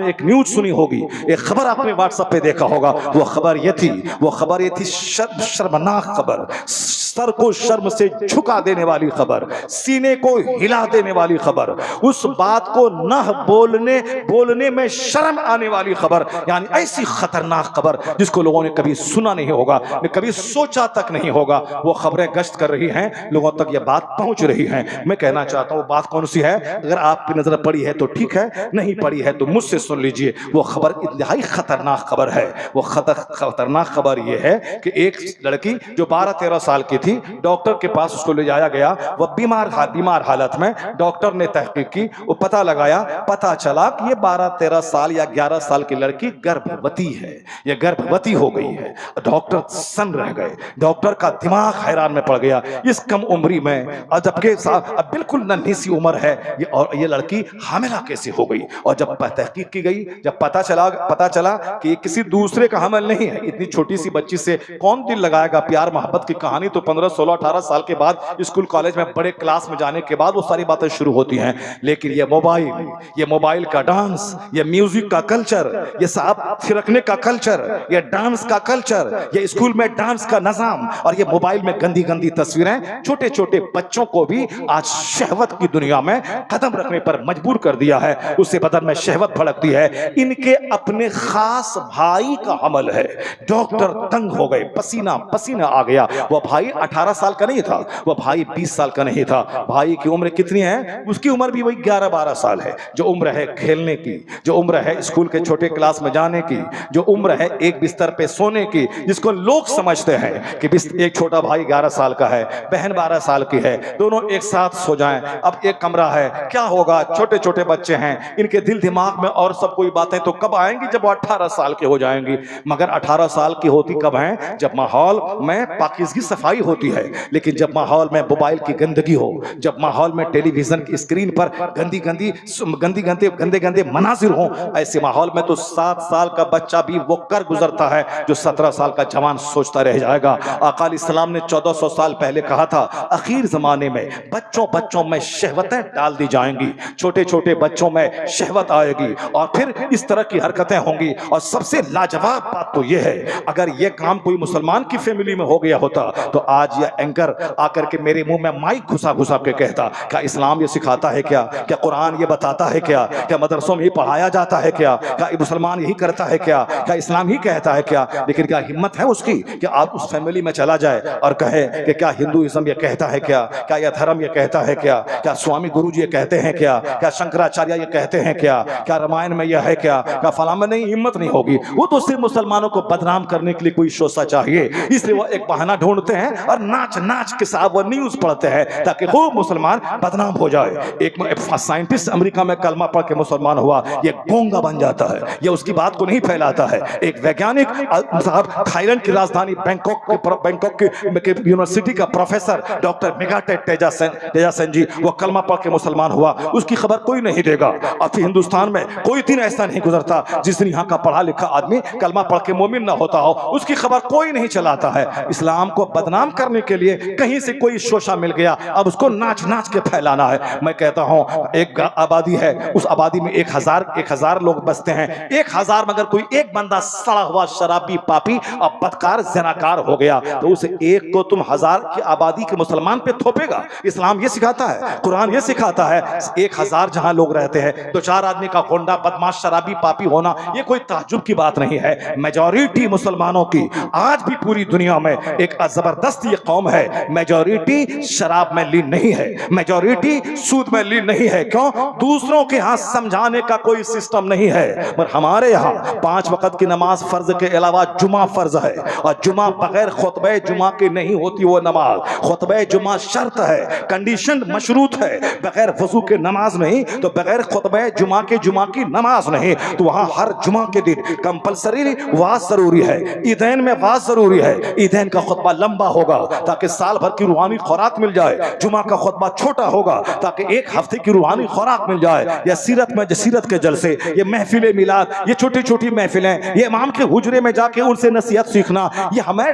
एक न्यूज सुनी होगी, एक खबर आपने व्हाट्सएप पे देखा होगा। वो खबर ये थी शर्मनाक खबर, सर को शर्म से झुका देने वाली खबर, सीने को हिला देने वाली खबर, उस बात को न बोलने में शर्म आने वाली खबर, यानी ऐसी खतरनाक खबर जिसको लोगों ने कभी सुना नहीं होगा, कभी सोचा तक नहीं होगा। वो खबरें गश्त कर रही हैं, लोगों तक ये बात पहुंच रही है। मैं कहना चाहता हूँ बात कौन सी है, अगर आपकी नजर पड़ी है तो ठीक है, नहीं पड़ी है तो मुझसे सुन लीजिए। वो खबर इंतहाई खतरनाक खबर है। वो खतरनाक खबर ये है कि एक लड़की जो 12-13 साल की थी, डॉक्टर के पास उसको ले जाया गया। वह बीमार हालत में, डॉक्टर ने तहकीक की, वो पता लगाया, पता चला कि ये 12-13 साल या 11 साल की लड़की गर्भवती है, ये गर्भवती हो गई है। डॉक्टर सन रह गए, डॉक्टर का दिमाग हैरान में पड़ गया, इस कम उम्री में, और जबकि अब बिल्कुल नन्ही सी उम्र है ये, और ये लड़की हामिला कैसे हो गई। और जब तहकीक की गई, जब पता चला कि किसी दूसरे का हमल नहीं है, इतनी छोटी सी बच्ची से कौन दिल लगाएगा। प्यार मोहब्बत की कहानी तो 15, 16, 18 साल के बाद, स्कूल कॉलेज में बड़े क्लास में जाने के बाद वो सारी बातें शुरू होती हैं। लेकिन ये मोबाइल का डांस, ये म्यूजिक का कल्चर, ये साहब थिरकने का कल्चर, ये डांस का कल्चर, ये स्कूल में डांस का निजाम, और ये मोबाइल में गंदी गंदी तस्वीरें छोटे छोटे बच्चों को भी आज शहवत की दुनिया में कदम रखने पर मजबूर कर दिया है। उससे बदन में शहवत भड़कती है। इनके अपने खास भाई का हमल है। डॉक्टर तंग हो गए, पसीना पसीना आ गया। वो भाई 18 साल का नहीं था, वो भाई 20 साल का नहीं था। भाई की उम्र कितनी है? उसकी उम्र भी वही 11-12 साल है। जो उम्र है खेलने की, जो उम्र है स्कूल के छोटे क्लास में जाने की, जो उम्र है एक बिस्तर पे सोने की, जिसको लोग समझते हैं कि एक छोटा भाई 11 साल का है, बहन 12 साल की है, दोनों एक साथ सो जाएं, अब एक कमरा है, क्या होगा। छोटे छोटे बच्चे हैं, इनके दिल दिमाग में और सब कोई बातें तो कब आएंगी, जब वो 18 साल के हो जाएंगी। मगर 18 साल की होती कब हैं? जब माहौल में पाकिज़गी सफाई होती है। लेकिन जब माहौल में मोबाइल की गंदगी हो, जब माहौल में टेलीविजन की स्क्रीन पर गंदे मनाजिर हो, ऐसे माहौल में तो 7 साल का बच्चा भी वो कर गुजरता है जो 17 साल का जवान सोचता रह जाएगा। आका इस्लाम ने 1400 साल पहले कहा था, आखिर जमाने में बच्चों में शहवतें डाल दी जाएंगी, छोटे छोटे बच्चों में शहवत आएगी, और फिर इस तरह की हरकतें होंगी। और सबसे लाजवाब बात तो यह है, अगर यह काम कोई मुसलमान की फैमिली में हो गया होता तो आज यह एंकर आकर के मेरे मुंह में माइक घुसा के कहता, क्या इस्लाम ये सिखाता है क्या कुरान ये बताता है क्या मदरसों में ही पढ़ाया जाता है क्या मुसलमान यही करता है क्या इस्लाम ही कहता है क्या। लेकिन क्या हिम्मत है उसकी कि आप उस फैमिली में चला जाए और कहे कि क्या हिंदुइज्म ये कहता है क्या यह धर्म ये कहता है क्या स्वामी गुरु जी ये कहते हैं क्या शंकराचार्य ये कहते हैं क्या रामायण में यह है क्या फलां में। नहीं, हिम्मत नहीं होगी। वो तो सिर्फ मुसलमानों को बदनाम करने के लिए कोई शोषा चाहिए, इसलिए वो एक बहाना ढूंढते हैं और नाच के साथ वो न्यूज पढ़ते हैं ताकि खूब मुसलमान बदनाम हो जाए। एक साइंटिस्ट अमेरिका में कलमा पढ़ के मुसलमान हुआ, ये गोंगा बन जाता है, ये उसकी बात को नहीं फैलाता है। एक वैज्ञानिक साहब थाईलैंड की राजधानी बैंकॉक की यूनिवर्सिटी का प्रोफेसर डॉक्टर मेगाटे तेजासेन जी, वो कलमा पढ़ के मुसलमान हुआ, उसकी खबर कोई नहीं देगा। और फिर हिंदुस्तान में कोई दिन ऐसा नहीं गुजरता जिस दिन यहाँ का पढ़ा लिखा आदमी कलमा पढ़ के मोमिन ना होता हो, उसकी खबर कोई नहीं चलाता है। इस्लाम को बदनाम करने के लिए कहीं से कोई शोषा मिल गया, अब उसको नाच के फैलाना है। मैं कहता हूँ एक आबादी है, उस आबादी में 1000 लोग बसते हैं, 1000 मगर कोई एक बंदा सड़ा हुआ शराबी पापी और बदकार ज़नाकार हो गया तो उस एक को तुम 1000 की आबादी के मुसलमान पे थोपेगा। इस्लाम ये सिखाता है, कुरान ये सिखाता है। 1000 जहां लोग रहते हैं, 2-4 आदमी का गोंडा बदमाश शराबी पापी होना ये कोई ताज्जुब की बात नहीं है। मेजॉरिटी मुसलमानों की आज भी पूरी दुनिया में एक जबरदस्त ये कौम है, मेजॉरिटी शराब में लीन नहीं है, मेजॉरिटी सूद में लीन नहीं है। क्यों? दूसरों के यहाँ समझाने का कोई सिस्टम नहीं है। पर हमारे यहाँ 5 वक्त की नमाज फर्ज के अलावा जुमा फर्ज है, और जुमा बगैर खुतबे जुमा के नहीं होती वो नमाज। खुतबे जुमा शर्त है, कंडीशन मशरूत है, बगैर वजू के नमाज नहीं, तो बगैर खुतबे जुमा की नमाज नहीं। तो वहाँ हर जुमा के दिन कंपलसरी वाज जरूरी है, ईदैन में वाज जरूरी है। ईदैन का खुतबा लंबा होगा ताकि साल भर की रूहानी खुराक मिल जाए, जुमा का खुतबा छोटा होगा ताकि एक हफ्ते की रूहानी खुराक मिल जाए। या सीरत के जलसे, ये महफिल मिलाद, ये छोटी छोटी महफिलें, ये इमाम के हुजरे में जाके उनसे नसीहत सीखना, ये हमें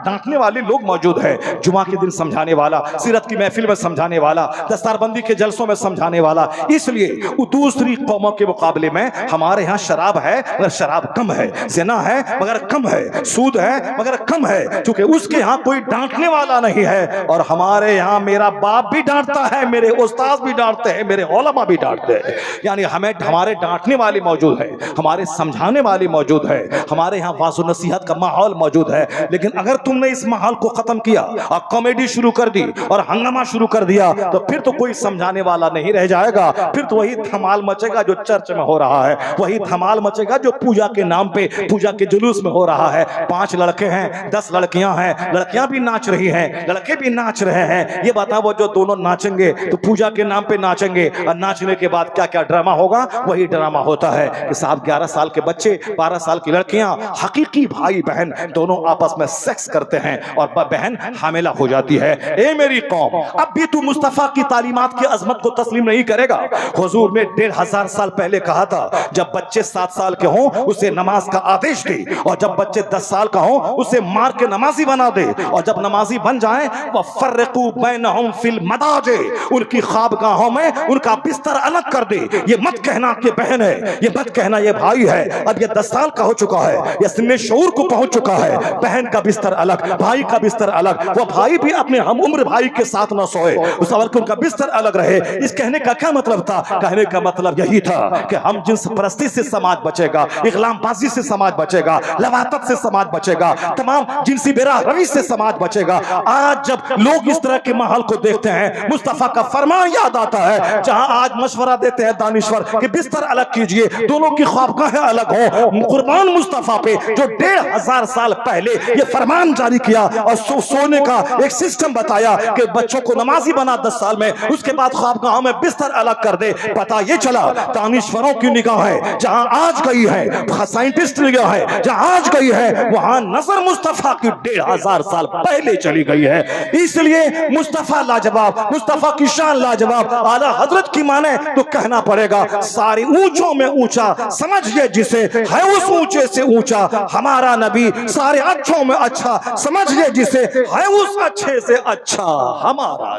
डांटने वाले लोग मौजूद हैं। जुमा के दिन समझाने वाला, सीरत की महफिल में समझाने वाला, दस्तारबंदी के जलसों में समझाने वाला। इसलिए दूसरी कौमों के मुकाबले मुकाबले में हमारे यहाँ शराब है मगर शराब कम है, ज़िना है मगर कम है, सूद है मगर कम है, क्योंकि उसके यहाँ कोई डांटने वाला नहीं है। और हमारे यहाँ मेरा बाप भी डांटता है, मेरे उस्ताद भी डांटते हैं, मेरे उलमा भी डांटते हैं। यानी हमें हमारे डांटने वाली मौजूद है, हमारे समझाने वाली मौजूद है, हमारे यहाँ वाज़ो नसीहत का माहौल मौजूद है। लेकिन अगर तुमने इस माहौल को खत्म किया और कॉमेडी शुरू कर दी और हंगामा शुरू कर दिया तो फिर तो कोई समझाने वाला नहीं रह जाएगा। फिर तो वही धमाल मचेगा जो चर्च में हो रहा है, वही धमाल मचेगा जो पूजा के नाम पे, पूजा के जुलूस में हो रहा है। 5 लड़के हैं, 10 लड़कियां हैं, लड़कियां भी नाच रही हैं, लड़के भी नाच रहे हैं। ये बताओ जो दोनों नाचेंगे तो पूजा के नाम पे नाचेंगे और नाचने के बाद क्या क्या ड्रामा होगा? वही ड्रामा होता है कि साहब 11 साल के बच्चे, 12 साल की लड़कियां, हकीकी भाई बहन दोनों आपस में सेक्स करते हैं और बहन हामिला हो जाती है। ए मेरी कौम, अब भी तू मुस्तफा की तालीमात की अजमत को तस्लीम नहीं करेगा? हुजूर ने 1500 साल पहले कहा था जब बच्चे 7 साल के हों उसे नमाज का आदेश दे, और जब बच्चे 10 साल का हो उसे मार के नमाजी बना दे, और जब नमाजी बन जाए वह फर्रकू बैनहुम फिल मदाजे, उनकी ख्वाबगाहों में उनका बिस्तर अलग कर दे। ये मत कहना कि बहन है, ये मत कहना ये भाई है। अब ये 10 साल का हो चुका है, ये सिन्ने शऊर को पहुंच चुका है। बहन का बिस्तर अलग, भाई का बिस्तर अलग, वो भाई भी अपने हम उम्र भाई के साथ न सोए, उस वक्त उनका बिस्तर अलग रहे। इस कहने का क्या मतलब था? कहने का मतलब यही था कि हम जिन्स परस्ती से समाज बचेगा, इगलामबाजी से समाज बचेगा, लवातत से समाज बचेगा, तमाम जिनसी बेराहवी से समाज बचेगा। आज जब लोग इस तरह के माहौल को देखते हैं, मुस्तफा का फरमान याद आता है, जहां आज मशवरा देते हैं दानिश्वर कि बिस्तर अलग कीजिए, दोनों की ख्वाबगाहें अलग हो। कुर्बान मुस्तफा पे जो 1500 साल पहले ये फरमान जारी किया और सोने का एक सिस्टम बताया कि बच्चों को नमाजी बना 10 साल में, उसके बाद ख्वाबगाहों में बिस्तर अलग कर दे। पता ये चला दानिश्वरों की निगाहें जहां आज गई है, साइंटिस्ट निगाह है जहां आज गई है, वहां नजर मुस्तफा की 1500 साल पहले चली गई है। इसलिए मुस्तफा लाजवाब, मुस्तफा की शान लाजवाब। आला हजरत की माने तो कहना पड़ेगा सारी ऊंचों में ऊंचा, समझिए जिसे है उस ऊंचे से ऊंचा हमारा नबी, सारे अच्छों में अच्छा, समझिए जिसे है उस अच्छे से अच्छा हमारा।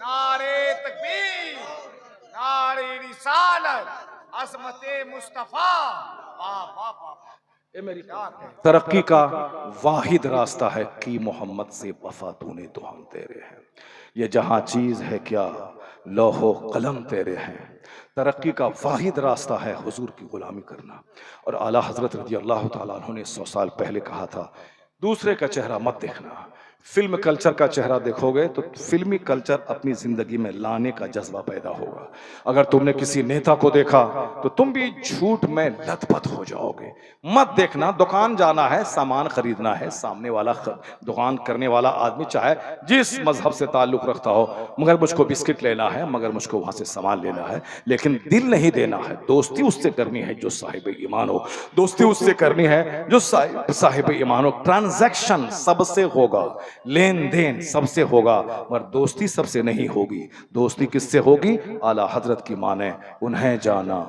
नारे तकबीर, नारे रिसालत, अज़मते मुस्तफा। वाह वाह वाह। ये मेरी तरक्की का वाहिद रास्ता है कि मोहम्मद से वफा तूने तो हम तेरे हैं। ये जहां चीज है क्या लौहो कलम तेरे हैं। तरक्की का वाहिद रास्ता है हुजूर की गुलामी करना। और आला हजरत रज़ी अल्लाह तआला अन्हु ने 100 साल पहले कहा था, दूसरे का चेहरा मत देखना, फिल्म कल्चर का चेहरा देखोगे तो फिल्मी कल्चर अपनी जिंदगी में लाने का जज्बा पैदा होगा। अगर तुमने किसी नेता को देखा तो तुम भी झूठ में लथपथ हो जाओगे। मत देखना, दुकान जाना है, सामान खरीदना है, सामने वाला दुकान करने वाला आदमी चाहे जिस मजहब से ताल्लुक रखता हो, मगर मुझको बिस्किट लेना है, मगर मुझको वहां से सामान लेना है, लेकिन दिल नहीं देना है। दोस्ती उससे करनी है जो साहिब ईमान हो, दोस्ती उससे करनी है जो साहिब ईमान हो। ट्रांजैक्शन सबसे होगा, लेन देन सबसे होगा, मगर दोस्ती सबसे नहीं होगी। दोस्ती किससे होगी? आला हजरत की माने उन्हें जाना,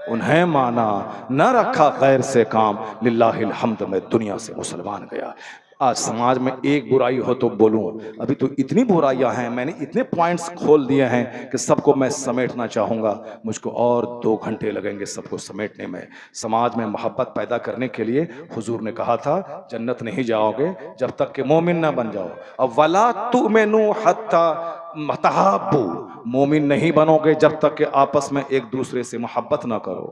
उन्हें माना, न रखा गैर से काम, लिल्लाहिल हम्द में दुनिया से मुसलमान गया। आज समाज में एक बुराई हो तो बोलूं, अभी तो इतनी बुराइयां हैं, मैंने इतने पॉइंट्स खोल दिए हैं कि सबको मैं समेटना चाहूँगा, मुझको और 2 घंटे लगेंगे सबको समेटने में। समाज में मोहब्बत पैदा करने के लिए हुजूर ने कहा था जन्नत नहीं जाओगे जब तक कि मोमिन ना बन जाओ। अब वला तुमिनु हत्ता मतहाबू, मोमिन नहीं बनोगे जब तक कि आपस में एक दूसरे से मोहब्बत ना करो।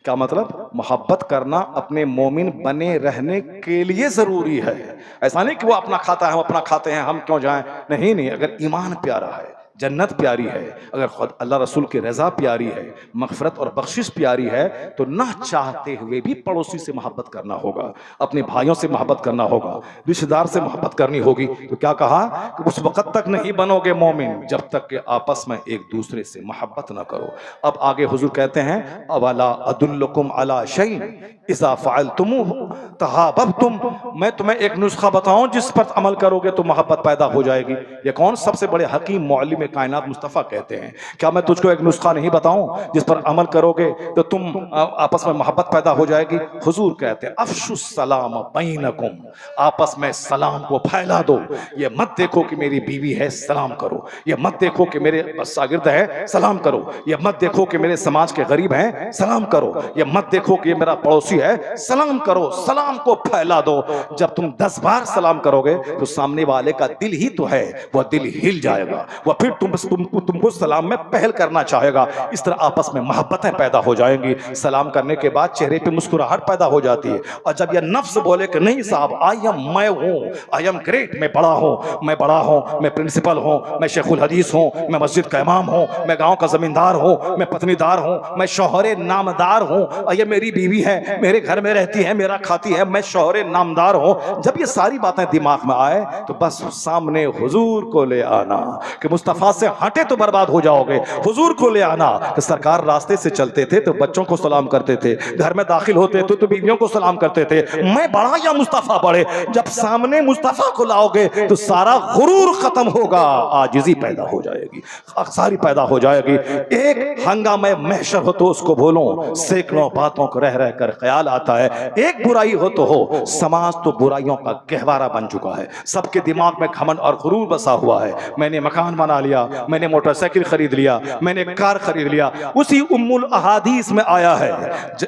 क्या मतलब? मोहब्बत करना अपने मोमिन बने रहने के लिए जरूरी है। ऐसा नहीं कि वो अपना खाता है, हम अपना खाते हैं, हम क्यों जाएं। नहीं नहीं, अगर ईमान प्यारा है, जन्नत प्यारी है, अगर खुद अल्लाह रसूल की रजा प्यारी है, मगफरत और बख्शिश प्यारी है, तो ना चाहते हुए भी पड़ोसी से मोहब्बत करना होगा, अपने भाइयों से मोहब्बत करना होगा, रिश्तेदार से मोहब्बत करनी होगी। तो क्या कहा कि उस वक्त तक नहीं बनोगे मोमिन जब तक कि आपस में एक दूसरे से मोहब्बत ना करो। अब आगे हुजूर कहते हैं अवला अदुल्लुकुम अला शैइन इज़ा फ़अलतुमूहु तहाबबतुम, मैं तुम्हें एक नुस्खा बताऊं जिस पर अमल करोगे तो मोहब्बत पैदा हो जाएगी। ये कौन? सबसे बड़े हकीम मौलिम कायनात मुस्तफ़ा कहते हैं। क्या मैं तुझको एक नुस्खा नहीं बताऊं जिस पर अमल करोगे तो तुम आपस में मोहब्बत पैदा हो जाएगी? हुजूर कहते हैं अफ़शुस सलाम बैनकुम, आपस में सलाम को फैला दो। ये मत देखो कि मेरी बीवी है सलाम करो, ये मत देखो कि मेरे शागिर्द है सलाम करो, ये मत देखो कि मेरे समाज के गरीब हैं सलाम करो, ये मत देखो कि ये मेरा पड़ोसी है सलाम करो। सलाम को फैला दो। जब तुम 10 बार सलाम करोगे तो सामने वाले का दिल ही तो है, वह दिल हिल जाएगा, वह फिर तुमको सलाम में पहल करना चाहेगा। इस तरह आपस में मोहब्बतें पैदा हो जाएंगी। सलाम करने के बाद चेहरे पे मुस्कुराहट पैदा हो जाती है। और जब यह नफ्स बोले कि नहीं साहब आई एम, मैं हूँ, आई एम ग्रेट, मैं बड़ा हूँ, मैं बड़ा हूँ, मैं प्रिंसिपल हूँ, मैं शेखुल हदीस हूँ, मैं मस्जिद का इमाम हूँ, मैं गांव का जमींदार हूँ, मैं पत्नीदार हूँ, मैं शौहरे नामदार हूँ, और ये मेरी बीवी है, मेरे घर में रहती है, मेरा खाती है, मैं शौहरे नामदार हूँ। जब ये सारी बातें दिमाग में आए तो बस सामने हुजूर को ले आना कि मुस्तफा से हटे तो बर्बाद हो जाओगे। हुजूर को ले आना कि सरकार रास्ते से चलते थे तो बच्चों को सलाम करते थे, घर में दाखिल होते थे तो बीवियों को सलाम करते थे। मैं बड़ा या मुस्तफा बड़े? जब सामने मुस्तफा को लाओगे तो सारा गुरूर खत्म होगा, आजिज़ी पैदा हो जाएगी, सारी पैदा हो जाएगी। एक हंगामे महशर हो तो उसको भूलो, सैकड़ों बातों को रह रह कर ख्याल आता है। एक बुराई हो तो हो, समाज तो बुराइयों का गहवारा बन चुका है। सबके दिमाग में घमंड और गुरूर बसा हुआ है। मैंने मकान बना लिया, मैंने मोटरसाइकिल खरीद लिया, मैंने कार खरीद लिया। उसी उम्मुल अहादीस में आया है,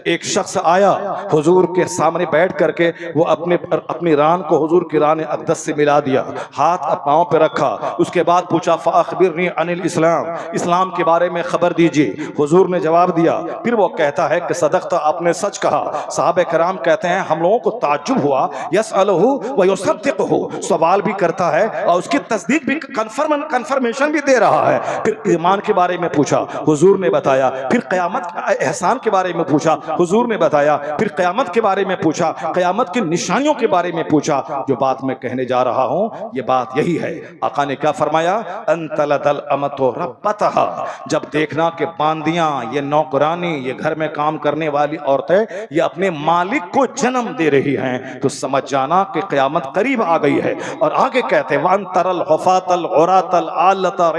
एक शख्स आया हुजूर के सामने बैठ करके, वो अपनी रान को हुजूर की रान अक़दस से मिला दिया, हाथ पांव पे रखा, उसके बाद पूछा फ़अख़बिरनी अनिल इस्लाम, इस्लाम के बारे में खबर दीजिए। हुजूर ने जवाब दिया। फिर वो कहता है कि सदक़ता, आपने सच कहा। साहबे कराम कहते हैं हम लोगों को ताज्जुब हुआ, यसअलहु व युसद्दिक़हु, सवाल भी करता है और उसकी तस्दीक भी, कंफर्मेशन भी दे रहा है। फिर ईमान के बारे में पूछा, हुजूर ने बताया। फिर क़यामत एहसान के बारे में पूछा, हुजूर ने बताया। फिर क़यामत के बारे में पूछा, क़यामत की निशानियों के बारे में पूछा। जो बात मैं कहने जा रहा हूँ ये बात यही है। आका ने क्या फरमाया, अंतलदल अमतो रब्बतहा, जब देखना कि बांदियां, ये नौकरानी, ये घर में काम करने वाली औरतें ये अपने मालिक को जन्म दे रही हैं तो समझ जाना कि क़यामत करीब आ गई है। और आगे कहते हैं वन तरल हुफातल औरातल आलता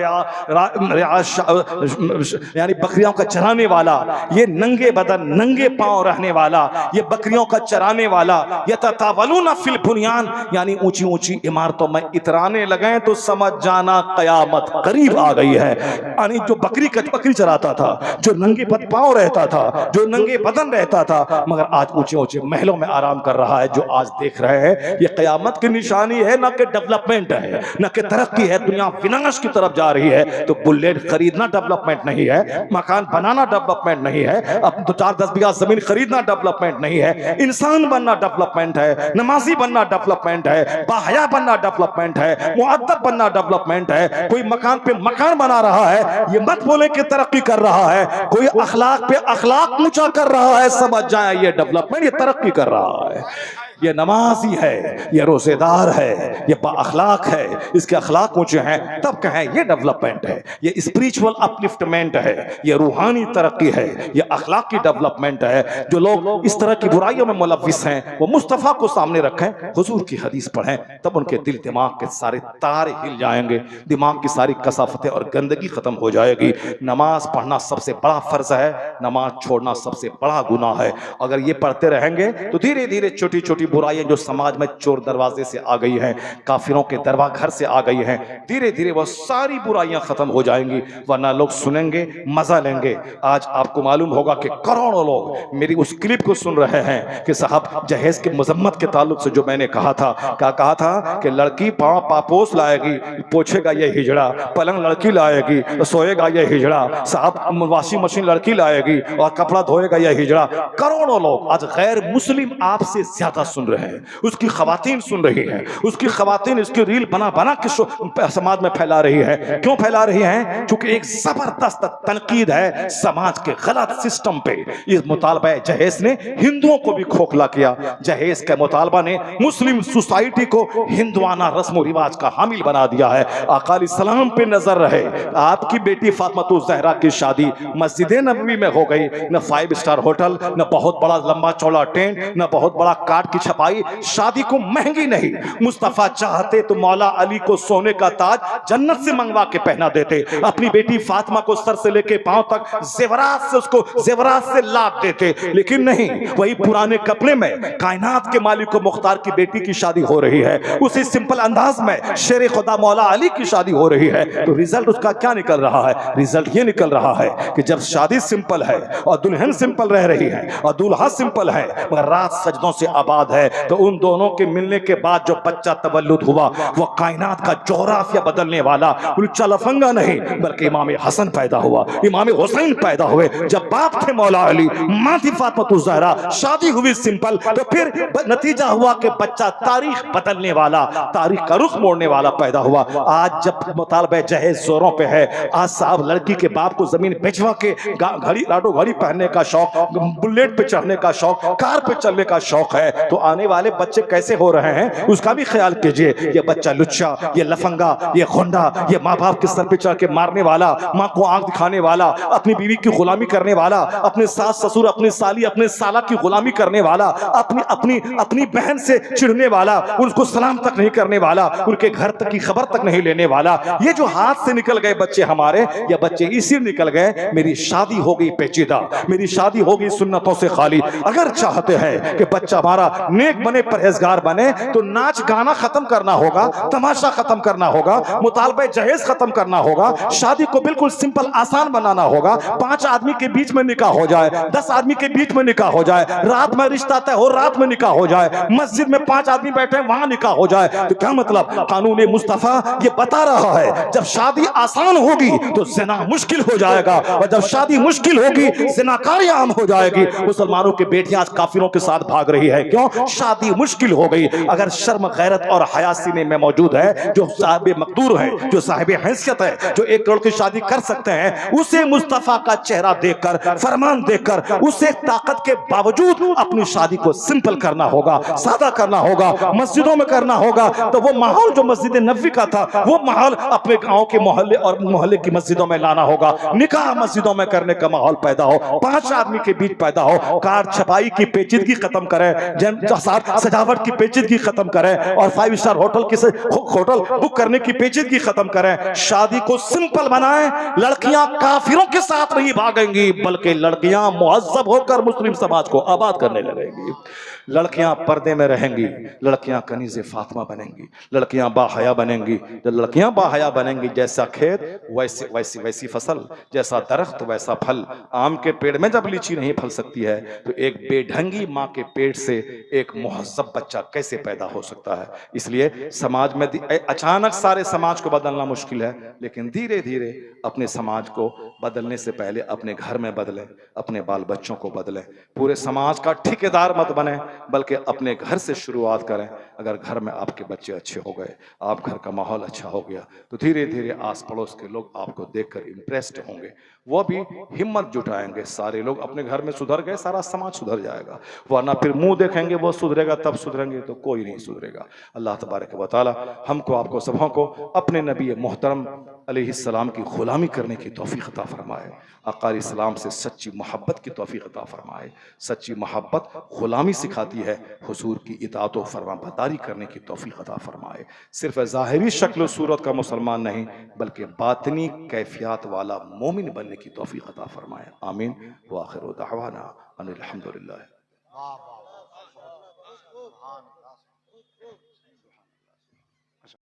यानी बकरियों का चराने वाला, ये नंगे बदन नंगे पांव रहने वाला, ये बकरियों का चराने वाला, ये ततावलूना फिल बुनियान, यानी ऊंची ऊंची इमारतों में इतराने लगे तो समझ जाना क़यामत करीब आ गई है। यानी जो बकरी चराता था, जो नंगे पांव रहता था, जो नंगे बदन रहता था, मगर आज ऊंचे ऊंचे महलों में आराम कर रहा है, जो आज देख रहे हैं ये क़यामत की निशानी है, ना कि डेवलपमेंट है, ना कि तरक्की है। दुनिया विनाश की तरफ जा रही है तो बुलेट खरीदना डेवलपमेंट नहीं है, मकान बनाना डेवलपमेंट नहीं है, अब 4-10 बीघा जमीन खरीदना डेवलपमेंट नहीं है, इंसान बनना डेवलपमेंट है, नमाजी बनना डेवलपमेंट है, बाहया बनना डेवलपमेंट है, मुअद्दब बनना डेवलपमेंट है। कोई मकान पे मकान बना रहा है, ये मत बोले कि तरक्की कर रहा है। कोई अखलाक पे अखलाक ऊंचा कर रहा है, समझ जाए ये डेवलपमेंट, ये तरक्की कर रहा है। ये नमाजी है, ये रोजेदार है, ये बाअखलाक है, इसके अखलाक ऊंचे हैं, तब कहें ये डेवलपमेंट है, ये स्पिरिचुअल अपलिफ्टमेंट है, ये रूहानी तरक्की है, ये अखलाकी डेवलपमेंट है। जो लोग इस तरह की बुराइयों में मुलव्विस हैं वो मुस्तफ़ा को सामने रखें, हुजूर की हदीस पढ़ें, तब उनके दिल दिमाग के सारे तारे हिल जाएंगे, दिमाग की सारी कसाफतें और गंदगी खत्म हो जाएगी। नमाज पढ़ना सबसे बड़ा फर्ज है, नमाज छोड़ना सबसे बड़ा गुनाह है। अगर ये पढ़ते रहेंगे तो धीरे धीरे छोटी छोटी बुराइयां जो समाज में चोर दरवाजे से आ गई हैं, काफिरों के दरवा घर से आ गई हैं, धीरे धीरे वो सारी बुराइयां खत्म हो जाएंगी। वरना लोग सुनेंगे, मजा लेंगे। आज आपको मालूम होगा कि करोड़ों लोग मेरी उस क्लिप को सुन रहे हैं कि साहब जहेज के मजम्मत के ताल्लुक से जो मैंने कहा था, क्या कहा था कि लड़की पांव पापोस लाएगी, पोछेगा ये हिजड़ा, पलंग लड़की लाएगी, सोएगा ये हिजड़ा, साहब वॉशिंग मशीन लड़की लाएगी और कपड़ा धोएगा ये हिजड़ा। करोड़ों लोग आज गैर मुस्लिम आपसे ज्यादा सुन रहे हैं, उसकी खवातीन सुन रही हैं, उसकी खवातीन इसकी रील बना बना के समाज में फैला रही है। क्यों फैला रही हैं? क्योंकि एक जबरदस्त तनकीद है समाज के गलत सिस्टम पे। इस मुतालबा जहेज ने हिंदुओं को भी खोखला किया, जहेज के मुतालबा ने मुस्लिम सोसाइटी को हिंदुआना रस्म रिवाज का हामिल बना दिया है। आका सलाम पे नजर रहे, आपकी बेटी फातिमा ज़हरा की शादी मस्जिद नबवी में हो गई, न 5 स्टार होटल, न बहुत बड़ा लंबा चौड़ा टेंट, न बहुत बड़ा काट की छपाई शादी को महंगी नहीं। मुस्तफा चाहते तो मौला अली को सोने का ताज जन्नत से मंगवा के पहना देते, अपनी बेटी फातिमा को सर से लेके पांव तक जेवरात से उसको जेवरात से लाद देते, लेकिन नहीं, वही पुराने कपड़े में कायनात के मालिक को मुख्तार की बेटी की शादी हो रही है, उसी सिंपल अंदाज में शेर खुदा मौला अली की शादी हो रही है। तो रिजल्ट उसका क्या निकल रहा है? रिजल्ट ये निकल रहा है कि जब शादी सिंपल है और दुल्हन सिंपल रह रही है और दूल्हा सिंपल है मगर रात सजदों से आबाद है, तो उन दोनों के मिलने के बाद जो बच्चा तवल्लुद हुआ वो कायनात का जोग्राफिया बदलने वाला लुच्चा लफंगा नहीं बल्कि इमाम हसन पैदा हुआ, इमाम हुसैन पैदा हुए। जब बाप थे मौला अली, मां थी फातिमा ज़हरा, शादी हुई सिंपल, तो फिर नतीजा हुआ कि बच्चा तारीख बदलने वाला, तारीख का रुख मोड़ने वाला पैदा हुआ। आज जब मुतालबे जहेज जोरों पे है, आज साहब लड़की के बाप को जमीन बेचवा के घड़ी लाडो घड़ी पहनने का शौक, बुलेट पे चढ़ने का शौक, कार पे चलने का शौक है, तो आने वाले बच्चे कैसे हो रहे हैं उसका भी ख्याल कीजिए। ये बच्चा लुच्चा, ये लफंगा, ये खोंडा, ये माँ बाप के सर पे चढ़ के मारने वाला, माँ को आंख दिखाने वाला, अपनी बीवी की गुलामी करने वाला, अपने सास ससुर, अपनी साली, अपने साला की गुलामी करने वाला, अपनी अपनी अपनी बहन से चिढ़ने वाला, उनको सलाम तक नहीं करने वाला, उनके घर तक की खबर तक नहीं लेने वाला, ये जो हाथ से निकल गए बच्चे हमारे, ये बच्चे इसी निकल गए मेरी शादी हो गई पेचीदा, मेरी शादी हो गई सुन्नतों से खाली। अगर चाहते हैं कि बच्चा हमारा नेक बने, परहेजगार बने, तो नाच गाना खत्म करना होगा, तमाशा खत्म करना होगा, मुतालबे जहेज खत्म करना होगा, शादी को बिल्कुल सिंपल आसान बनाना होगा। 5 आदमी के बीच में निकाह हो जाए, 10 आदमी के बीच में निकाह हो जाए, रात में रिश्ता तय हो, रात में निकाह हो जाए, मस्जिद में 5 आदमी बैठे वहां निकाह हो जाए। तो क्या मतलब? कानून मुस्तफा ये बता रहा है जब शादी आसान होगी तो ज़िना मुश्किल हो जाएगा, और जब शादी मुश्किल होगी ज़िनाकारी आम हो जाएगी। मुसलमानों की बेटियां आज काफिरों के साथ भाग रही है, क्यों? शादी मुश्किल हो गई। अगर शर्म गैरत और हया सीने में मौजूद है, जो साहिब मकदूर है, जो साहिब हैसियत है, जो 1 करोड़ की शादी कर सकते हैं, उसे मुस्तफा का चेहरा देखकर, फरमान देखकर, उसे ताकत के बावजूद अपनी शादी को सिंपल करना होगा, सादा करना होगा, मस्जिदों में करना होगा। तो वो माहौल जो मस्जिद नबवी का था, वो माहौल अपने गांव के मोहल्ले और मोहल्ले की मस्जिदों में लाना होगा। निकाह मस्जिदों में करने का माहौल पैदा हो, 5 आदमी के बीच पैदा हो, कार छपाई की पेचीदगी खत्म करें, सजावट की पेचीदगी खत्म करें, और 5 स्टार होटल बुक करने की पेचीदगी खत्म करें। शादी को सिंपल बनाएं। लड़कियां काफिरों के साथ नहीं भागेंगी, बल्कि लड़कियां मुहज्जब होकर मुस्लिम समाज को आबाद करने लगेंगी। लड़कियां पर्दे में रहेंगी, लड़कियां कनीज़े फातिमा बनेंगी, लड़कियां बाहया बनेंगी। जब लड़कियां बाहया बनेंगी, जैसा खेत वैसी वैसी वैसी फसल, जैसा दरख्त वैसा फल। आम के पेड़ में जब लीची नहीं फल सकती है, तो एक बेढंगी माँ के पेट से एक मुहज्जब बच्चा कैसे पैदा हो सकता है? इसलिए समाज में अचानक सारे समाज को बदलना मुश्किल है, लेकिन धीरे धीरे अपने समाज को बदलने से पहले अपने घर में बदलें, अपने बाल बच्चों को बदलें। पूरे समाज का ठेकेदार मत बने, बल्कि अपने घर से शुरुआत करें। अगर घर में आपके बच्चे अच्छे हो गए, आप घर का माहौल अच्छा हो गया, तो धीरे धीरे आस पड़ोस के लोग आपको देखकर इम्प्रेस्ड होंगे, वो भी हिम्मत जुटाएंगे। सारे लोग अपने घर में सुधर गए, सारा समाज सुधर जाएगा। वरना फिर मुंह देखेंगे वो सुधरेगा तब सुधरेंगे, तो कोई नहीं सुधरेगा। अल्लाह तबारक व तआला हमको आपको सबों को अपने नबी मोहतरम अलैहिस्सलाम की गुलामी करने की तौफीक अता फरमाए, आका अलैहिस्सलाम से सच्ची मोहब्बत की तौफीक अता फरमाए। सच्ची मोहब्बत गुलामी सिखाती है, हुजूर की इताअत व फरमाबरदारी करने की तौफीक अता फरमाए। सिर्फ ज़ाहिरी शक्ल सूरत का मुसलमान नहीं, बल्कि बातिनी कैफियत वाला मोमिन बनने की तौफीक अता फरमाए। आमीन व आखिर दावाना अनिल हम्दुलिल्लाह।